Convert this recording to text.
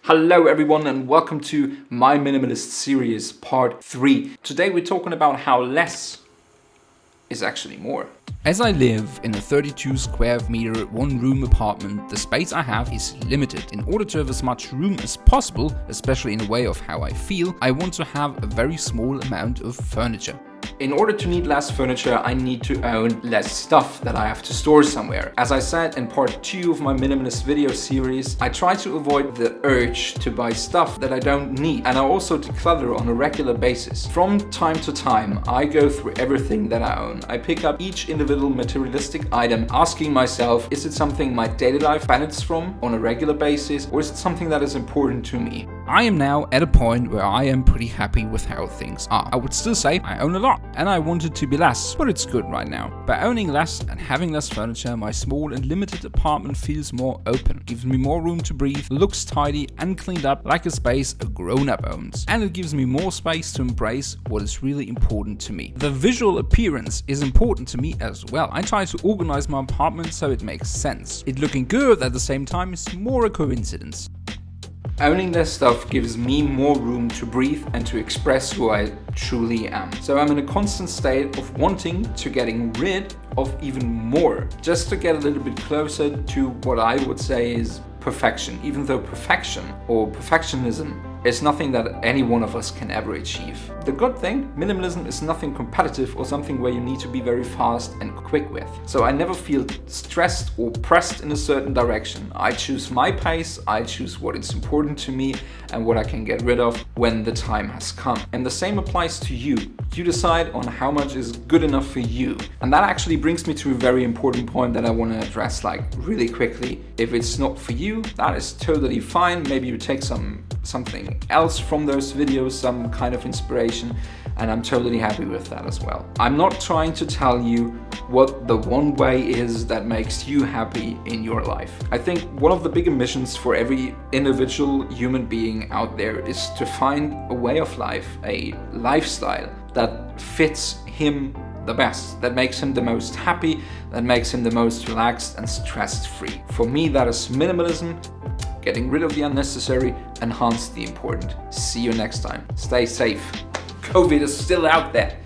Hello everyone and welcome to my Minimalist series part 3. Today we're talking about how less is actually more. As I live in a 32 square meter one-room apartment, the space I have is limited. In order to have as much room as possible, especially in the way of how I feel, I want to have a very small amount of furniture. In order to need less furniture, I need to own less stuff that I have to store somewhere. As I said in part 2 of my minimalist video series, I try to avoid the urge to buy stuff that I don't need, and I also declutter on a regular basis. From time to time, I go through everything that I own. I pick up each individual materialistic item, asking myself, is it something my daily life benefits from on a regular basis, or is it something that is important to me? I am now at a point where I am pretty happy with how things are. I would still say I own a lot, and I want it to be less, but it's good right now. By owning less and having less furniture, my small and limited apartment feels more open, gives me more room to breathe, looks tidy and cleaned up like a space a grown-up owns. And it gives me more space to embrace what is really important to me. The visual appearance is important to me as well. I try to organize my apartment so it makes sense. It looking good at the same time is more a coincidence. Owning less stuff gives me more room to breathe and to express who I truly am. So I'm in a constant state of wanting to getting rid of even more, just to get a little bit closer to what I would say is perfection, even though perfection or perfectionism is nothing that any one of us can ever achieve. The good thing, minimalism is nothing competitive or something where you need to be very fast and quick with. So I never feel stressed or pressed in a certain direction. I choose my pace, I choose what is important to me and what I can get rid of when the time has come. And the same applies to you. You decide on how much is good enough for you. And that actually brings me to a very important point that I want to address really quickly. If it's not for you, that is totally fine. Maybe you take something else from those videos, some kind of inspiration, and I'm totally happy with that as well. I'm not trying to tell you what the one way is that makes you happy in your life. I think one of the bigger missions for every individual human being out there is to find a way of life, a lifestyle that fits him the best, that makes him the most happy, that makes him the most relaxed and stress-free. For me, that is minimalism. Getting rid of the unnecessary, enhance the important. See you next time. Stay safe. COVID is still out there.